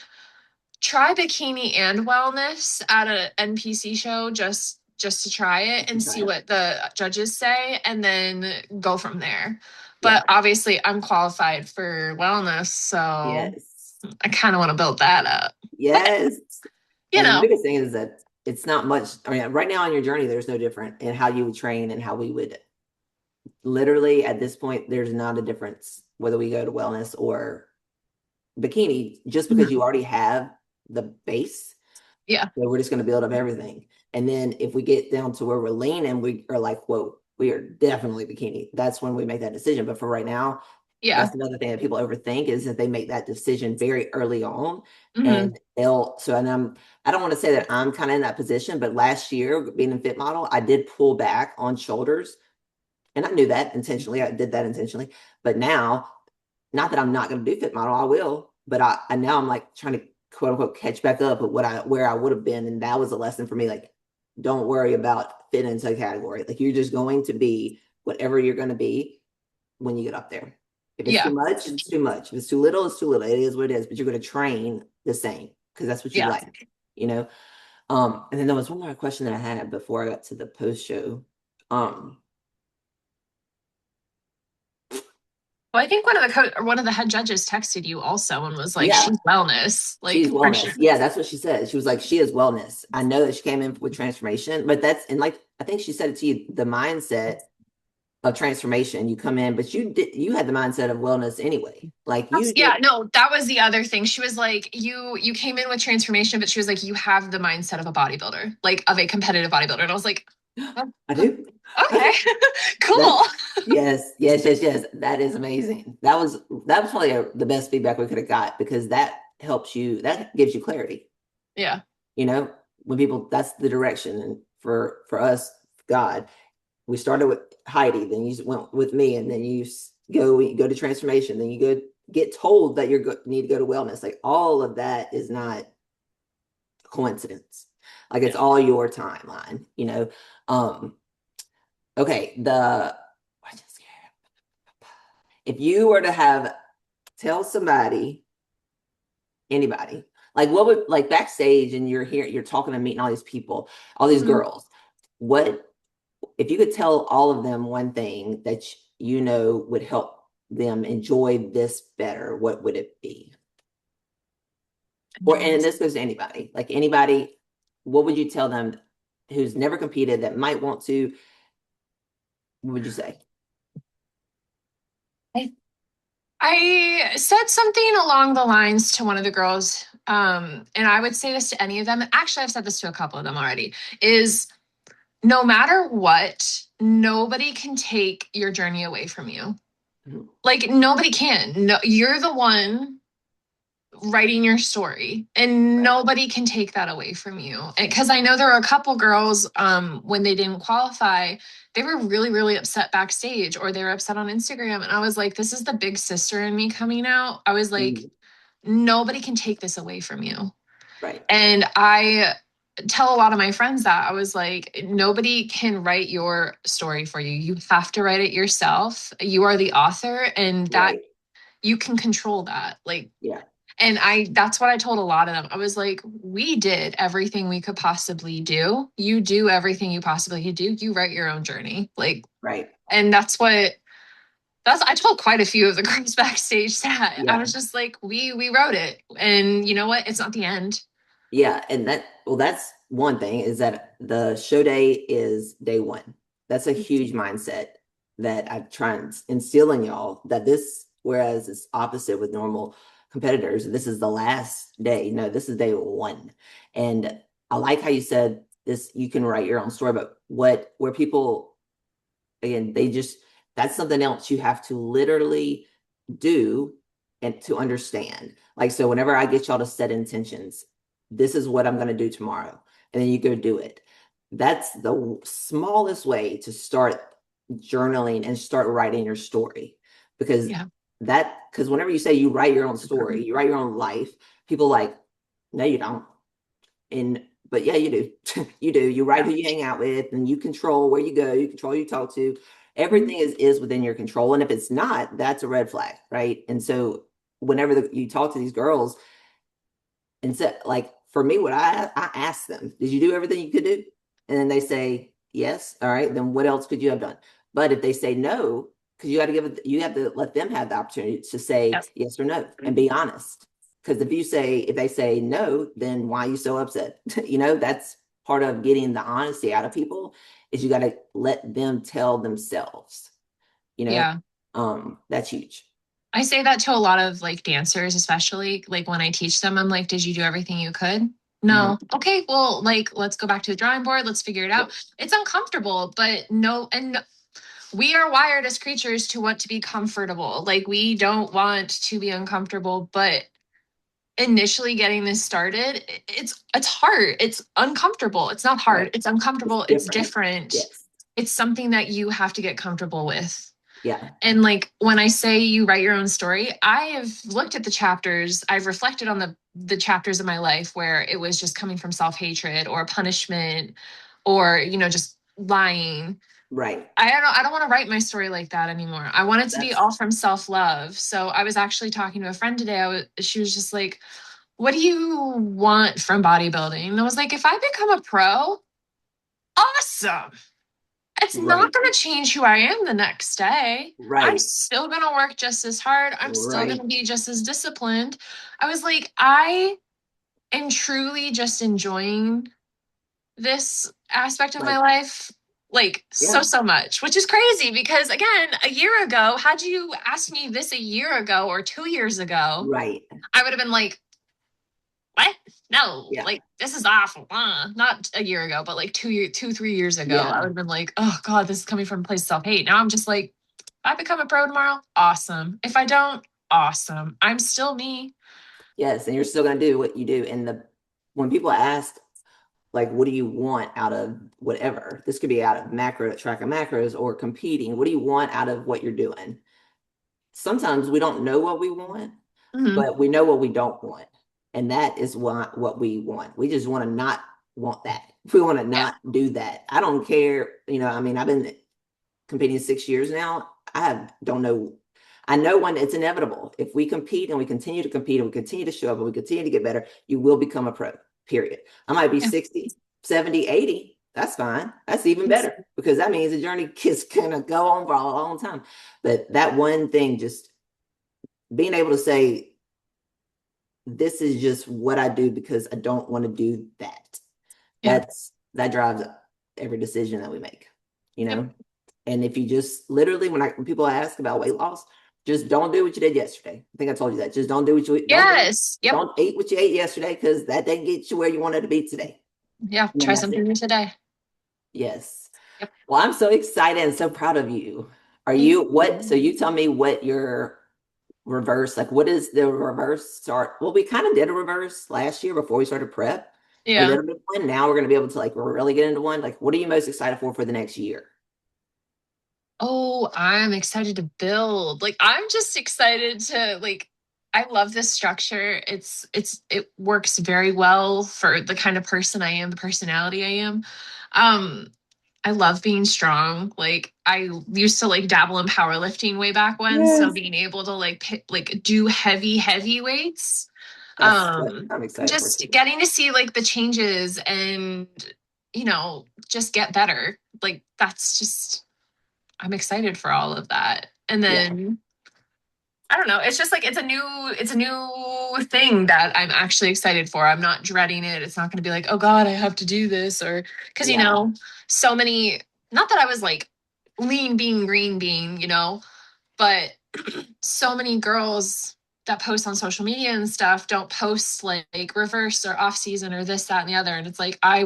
try bikini and wellness at an NPC show just to try it and see Try it. what the judges say and then go from there. Yeah. But obviously I'm qualified for wellness, so Yes. I kind of want to build that up. But Yes. you And the know, biggest thing is that it's not much. I mean, right now on your journey, there's no different in how you would train and how we would literally at this point, there's not a difference whether we go to wellness or bikini, just because you mhm, already have the base. yeah, So we're just going to build up everything. And then if we get down to where we're lean and we are like, whoa, we are definitely bikini, that's when we make that decision. But for right now, yeah, that's another thing that people overthink is that they make that decision very early on. hmm, And and I don't want to say that I'm kind of in that position, but last year being a fit model, I did pull back on shoulders. And I knew that intentionally. I did that intentionally. But now, not that I'm not going to do fit model, I will. But I now I'm like trying to quote unquote catch back up at what I where I would have been, and that was a lesson for me. Like, don't worry about fit into a category. Like you're just going to be whatever you're going to be, when you get up there. If it's too Yeah. much, it's too much. If it's too little, it's too little. It is what it is. But you're going to train the same because that's what you Yeah. like, you know. And then there was one more question that I had before I got to the post show. Um, Well, I think one of the head judges texted you also and was like, yeah, "She's wellness, she's like for wellness. sure." Yeah, that's what she said. She was like, she is wellness. I know that she came in with transformation, but that's and like I think she said it to you, the mindset of transformation. You come in, but you had the mindset of wellness anyway. Like you Yeah, did. no, that was the other thing. She was like, you came in with transformation, but she was like, you have the mindset of a bodybuilder, like of a competitive bodybuilder. And I was like, oh, I do. okay, That cool. yes, yes, yes, yes. That is amazing. That was probably the best feedback we could have got because that helps you. That gives you clarity. Yeah. You know, when people that's the direction. And for us, God, we started with Heidi, then you went with me, and then you go to transformation, then you go get told that you need to go to wellness. Like all of that is not coincidence. Like it's Yeah. all your timeline. Um, okay, if you were to have tell somebody, anybody, like what would like backstage and you're here, you're talking and meeting all these people, all these Mhm. girls, what if you could tell all of them one thing that you know would help them enjoy this better, what would it be? Or Enjoy and this. this goes to anybody, like anybody, what would you tell them who's never competed that might want to, what would you say? I, I said something along the lines to one of the girls, and I would say this to any of them. Actually, I've said this to a couple of them already, is no matter what, nobody can take your journey away from you. Mhm. Like nobody can. No, you're the one writing your story and Right. nobody can take that away from you. Because I know there were a couple girls when they didn't qualify, they were really upset backstage or they were upset on Instagram, and I was like, this is the big sister in me coming out. I was like, Mhm. nobody can take this away from you. Right. And I tell a lot of my friends that I was like, nobody can write your story for you. You have to write it yourself. You are the author, and that Right. you can control that. Like, Yeah. and that's what I told a lot of them. I was like, we did everything we could possibly do. You do everything you possibly could do. You write your own journey. Like, Right. and I told quite a few of the girls backstage that I Yeah. was just like, we wrote it. And you know what? It's not the end. Yeah, and that's one thing is that the show day is day one. That's a huge mindset that I try and instill in y'all that this, whereas it's opposite with normal competitors, this is the last day. No, this is day one. And I like how you said this, you can write your own story, but where people, again, that's something else you have to literally do and to understand. Like, so whenever I get y'all to set intentions, this is what I'm going to do tomorrow. And then you go do it. That's the smallest way to start journaling and start writing your story. Because Yeah. because whenever you say you write your own story, you write your own life, people like, no, you don't. And but yeah, you do. You do. You write Yeah. who you hang out with, and you control where you go. You control who you talk to. Mhm. Everything is within your control. And if it's not, that's a red flag, right? And so whenever you talk to these girls, and so like for me, what I ask them, did you do everything you could do? And then they say yes. All right. Then what else could you have done? But if they say no, because you have to let them have the opportunity to say Yes. yes or no and be honest. Because if they say no, then why are you so upset? That's part of getting the honesty out of people is you got to let them tell themselves, you know, Yeah. that's huge. I say that to a lot of like dancers, especially like when I teach them, I'm like, did you do everything you could? Mhm. No. Okay, well, like, let's go back to the drawing board. Let's figure it out. Yep. It's uncomfortable, but no, and we are wired as creatures to want to be comfortable. Like, we don't want to be uncomfortable, but initially getting this started, it's hard. It's uncomfortable. It's not hard. Right. It's It's uncomfortable. It's different. different. Yes. It's something that you have to get comfortable with. Yeah. And like when I say you write your own story, I have looked at the chapters, I've reflected on the chapters of my life where it was just coming from self-hatred or punishment or just lying. Right. I don't want to write my story like that anymore. I want it to be That's all from self-love. So I was actually talking to a friend today. She was just like, "What do you want from bodybuilding?" And I was like, "If I become a pro, awesome. It's not right. going to change who I am the next day. I'm Right. still going to work just as hard. I'm still going Right. to be just as disciplined." I was like, I am truly just enjoying this aspect of my Like, life like so yeah. so much, which is crazy because again, a year ago, had you asked me this a year ago or 2 years ago, Right. I would have been like, what? No, Yeah. like this is awful. Not a year ago, but like 3 years ago, I would Yeah. have been like, oh God, this is coming from a place of self-hate. Now I'm just like, if I become a pro tomorrow, awesome. If I don't, awesome. I'm still me. Yes. And you're still going to do what you do. And when people ask, like, what do you want out of whatever? This could be out of track of macros or competing. What do you want out of what you're doing? Sometimes we don't know what we want, Mhm. but we know what we don't want. And that is what we want. We just want to not want that. We want to Yeah. not do that. I don't care. I mean, I've been competing 6 years now. Don't know. I know when it's inevitable. If we compete and we continue to compete and we continue to show up and we continue to get better, you will become a pro, period. I might be Yeah. 60, 70, 80. That's fine. That's even better because that means the journey is going to go on for a long time. But that one thing, just being able to say, this is just what I do because I don't want to do that. Yeah. That drives every decision that we make, you Yep. know? And if you just literally, when people ask about weight loss, just don't do what you did yesterday. I think I told you that. Just don't do what you Yes. Yep. don't eat what you ate yesterday because that didn't get you where you wanted to be today. Yeah. And then Try that's something it. new today. Yes. Yep. Well, I'm so excited and so proud of you. Thank So you. you tell me what your reverse, like what is the reverse start? Well, we kind of did a reverse last year before we started prep, a Yeah. little bit of one. Now we're going to be able to like really get into one. Like, what are you most excited for the next year? Oh, I'm excited to build. Like I'm just excited to like I love this structure. It works very well for the kind of person I am, the personality I am. Um I love being strong. Like I used to like dabble in powerlifting way back when, so Yes. being able to like do heavy weights, That's what I'm and excited for just too. getting to see like the changes and just get better. Like that's just I'm excited for all of that. And Yeah. then I don't know, it's just like it's a new thing that I'm actually excited for. I'm not dreading it. It's not going to be like, "Oh God, I have to do this," or cuz Yeah. so many, not that I was like lean being green being, but so many girls that post on social media and stuff don't post like reverse or off season or this, that, and the other. And it's like, I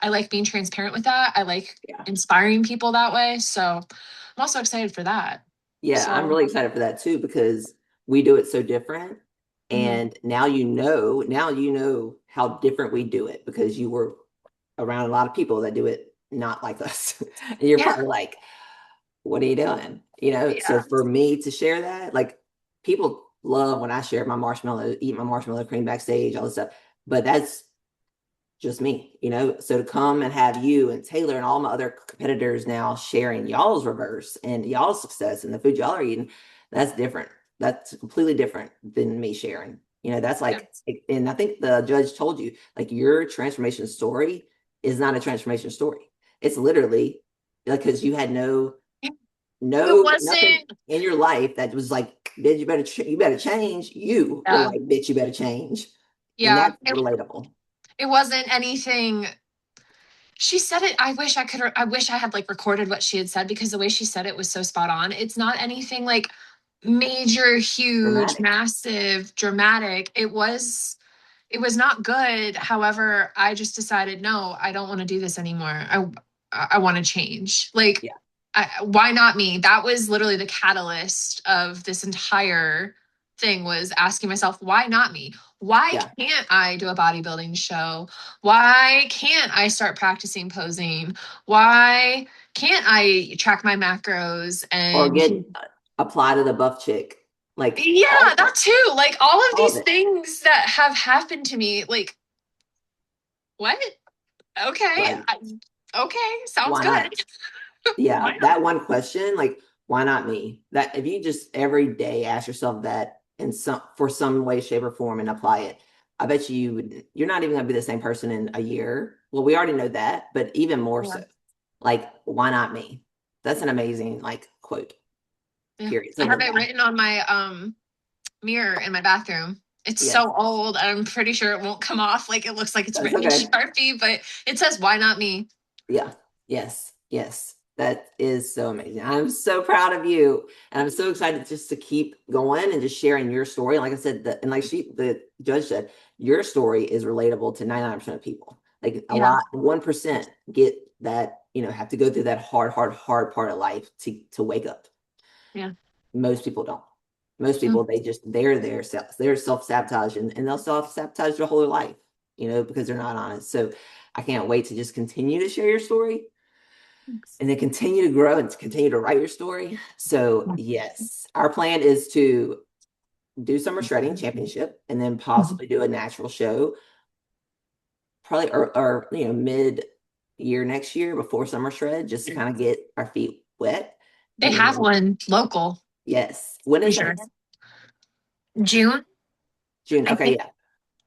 like being transparent with that. I like Yeah. inspiring people that way. So I'm also excited for that. Yeah, I'm So, really excited for that too because we do it so different. mhm. And now you know how different we do it because you were around a lot of people that do it not like us. And you're Yeah, probably like, what are you doing? So yeah, for me to share that, like people love when I share my marshmallow, eat my marshmallow cream backstage, all this stuff. But that's just me. So to come and have you and Taylor and all my other competitors now sharing y'all's reverse and y'all's success and the food y'all are eating, that's different. That's completely different than me sharing. That's yeah, like, and I think the judge told you, like, your transformation story is not a transformation story. It's literally like, because you had it nothing wasn't, in your life that was like, bitch, you better change. You were yeah, like, bitch, you better change. And yeah, that's relatable. it wasn't anything. She said it. I wish I had like recorded what she had said because the way she said it was so spot on. It's not anything like major, huge, Dramatic. massive, dramatic. It was not good. However, I just decided, no, I don't want to do this anymore. I want to change. Like, Yeah. why not me? That was literally the catalyst of this entire thing, was asking myself, why not me? Why Yeah. can't I do a bodybuilding show? Why can't I start practicing posing? Why can't I track my macros Or and get apply to the buff chick. Like all yeah, of that it. too. Like all of All of these it. things that have happened to me, like, what? Okay. Like, Okay, sounds why good. not? Yeah, Why not? that one question, like, why not me? That if you just every day ask yourself that in some way, shape, or form and apply it, I bet you're not even gonna be the same person in a year. Well, we already know that, but even more Yeah. so. Like, why not me? That's an amazing like quote, Yeah. period. I So have the it written on my mirror in my bathroom. It's yes, so old. I'm pretty sure it won't come off. Like it looks like it's that's written in okay. Sharpie, but it says, "Why not me?" Yeah. Yes. Yes. That is so amazing. I'm so proud of you. And I'm so excited just to keep going and just sharing your story. Like I said, and like the judge said, your story is relatable to 99% of people. Like a Yeah. lot, 1% get that, have to go through that hard part of life to wake up. Yeah. Most people don't. Most Mm. people, they're self-sabotage and they'll self-sabotage their whole life, because they're not honest. So I can't wait to just continue to share your story Thanks. and then continue to grow and to continue to write your story. So yes, our plan is to do summer shredding championship and then possibly do a natural show, probably or mid year next year before summer shred, just to kind of get our feet wet. They And have then one local, yes, when pretty is sure. that? June. June. I Okay, think yeah.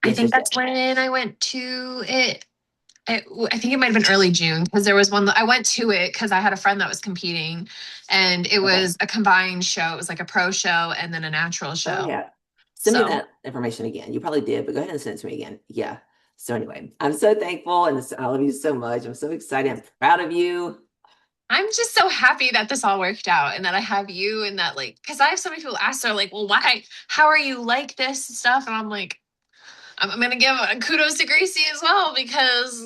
I Yes, think yes, yes. that's when I went to it. I think it might have been early June because there was one that I went to it because I had a friend that was competing and it Okay. was a combined show. It was like a pro show and then a natural Oh show. yeah. Send me So that information again. You probably did, but go ahead and send it to me again. Yeah. So anyway, I'm so thankful and I love you so much. I'm so excited. I'm proud of you. I'm just so happy that this all worked out and that I have you and that like because I have so many people ask, they're like, well, why? How are you like this and stuff? And I'm like, I'm gonna give kudos to Gracie as well because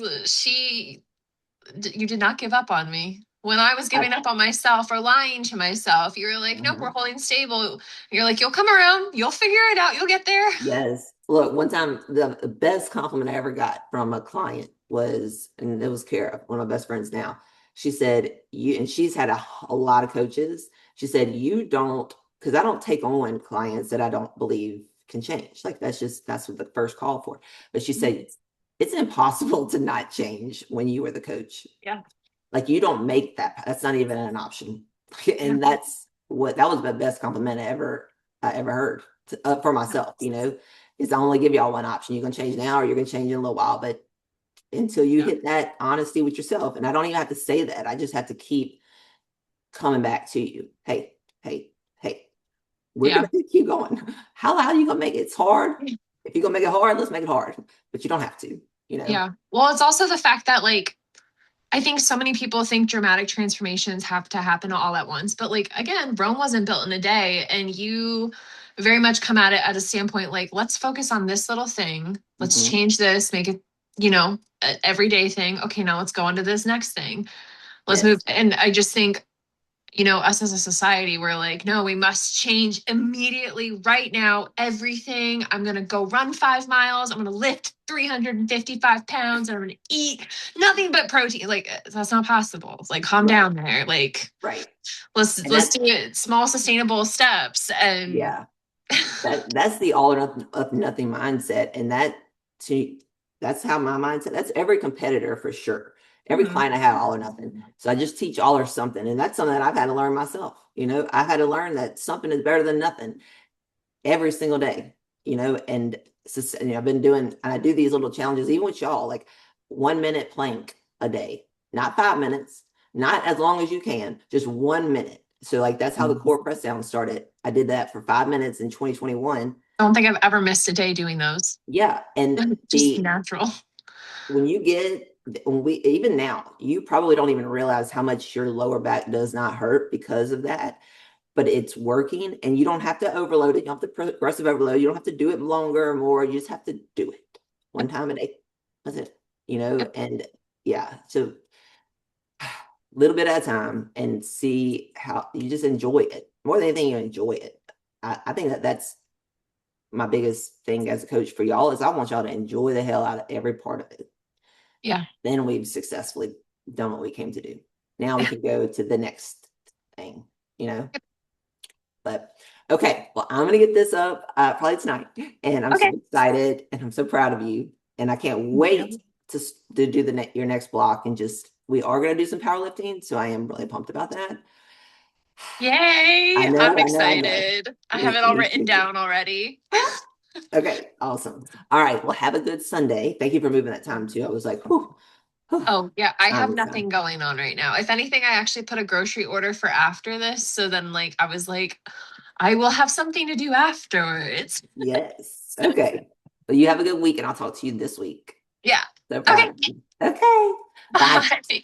you did not give up on me. When I was I, giving up on myself or lying to myself, you were like, nope, we're mhm. holding stable. You're like, you'll come around, you'll figure it out, you'll get there. Yes. Look, one time the best compliment I ever got from a client was, and it was Kara, one of my best friends now. She said, and she's had a lot of coaches. She said, you don't, because I don't take on clients that I don't believe can change. Like that's what the first call for. But she said, it's impossible to not change when you were the coach. Yeah. Like you don't make that's not even an option. Yeah. And that was the best compliment I ever heard for myself, is I only give y'all one option. You're gonna change now or you're gonna change in a little while, but until you Yeah. hit that honesty with yourself, and I don't even have to say that. I just have to keep coming back to you. Hey, hey, hey, we're Yeah. gonna keep going. How loud are you gonna make it? It's hard. If you're gonna make it hard, let's make it hard. But you don't have to, you know? Yeah. Well, it's also the fact that like I think so many people think dramatic transformations have to happen all at once. But like again, Rome wasn't built in a day and you very much come at it at a standpoint like let's focus on this little thing. Let's Hmm. change this, make it, an everyday thing. Okay, now let's go on to this next thing. Let's move. Yes. And I just think us as a society, we're like, no, we must change immediately right now. Everything. I'm going to go run 5 miles. I'm going to lift 355 pounds and I'm going to eat nothing but protein. Like, that's not possible. It's like, calm Right. down there. Like, Right. let's And let's that's do it small, sustainable steps. And yeah. That's the all or nothing mindset, and to that's how my mindset. That's every competitor for sure. Every Mhm. client I have all or nothing. So I just teach all or something, and that's something that I've had to learn myself. I've had to learn that something is better than nothing every single day. And I've been doing, and I do these little challenges even with y'all, like 1 minute plank a day, not 5 minutes, not as long as you can, just 1 minute. So like that's how the core press down started. I did that for 5 minutes in 2021. I don't think I've ever missed a day doing those. Yeah, and Just the natural. when you get when we even now, you probably don't even realize how much your lower back does not hurt because of that, but it's working and you don't have to overload it. You don't have to progressive overload. You don't have to do it longer or more. You just have to do it one time a day. That's it. And yeah, so a little bit at a time and see how you just enjoy it. More than anything, you enjoy it. I think that's my biggest thing as a coach for y'all is I want y'all to enjoy the hell out of every part of it. Yeah. Then we've successfully done what we came to do. Now we can go to the next thing, you know? But okay, well, I'm gonna get this up probably tonight, and I'm so Okay. excited, and I'm so proud of you, and I can't Thank wait you. to do your next block and just we are going to do some powerlifting, so I am really pumped about that. Yay! I'm I know. excited. I have it all Me written too. down already. Okay, awesome. All right, well, have a good Sunday. Thank you for moving that time too. I was like, whew, whew, Oh, yeah, I have time is time. nothing going on right now. If anything, I actually put a grocery order for after this. So then, like, I was like, I will have something to do afterwards. Yes. Okay. Well, you have a good week, and I'll talk to you this week. Yeah. No Okay. problem. Okay. Bye. Bye.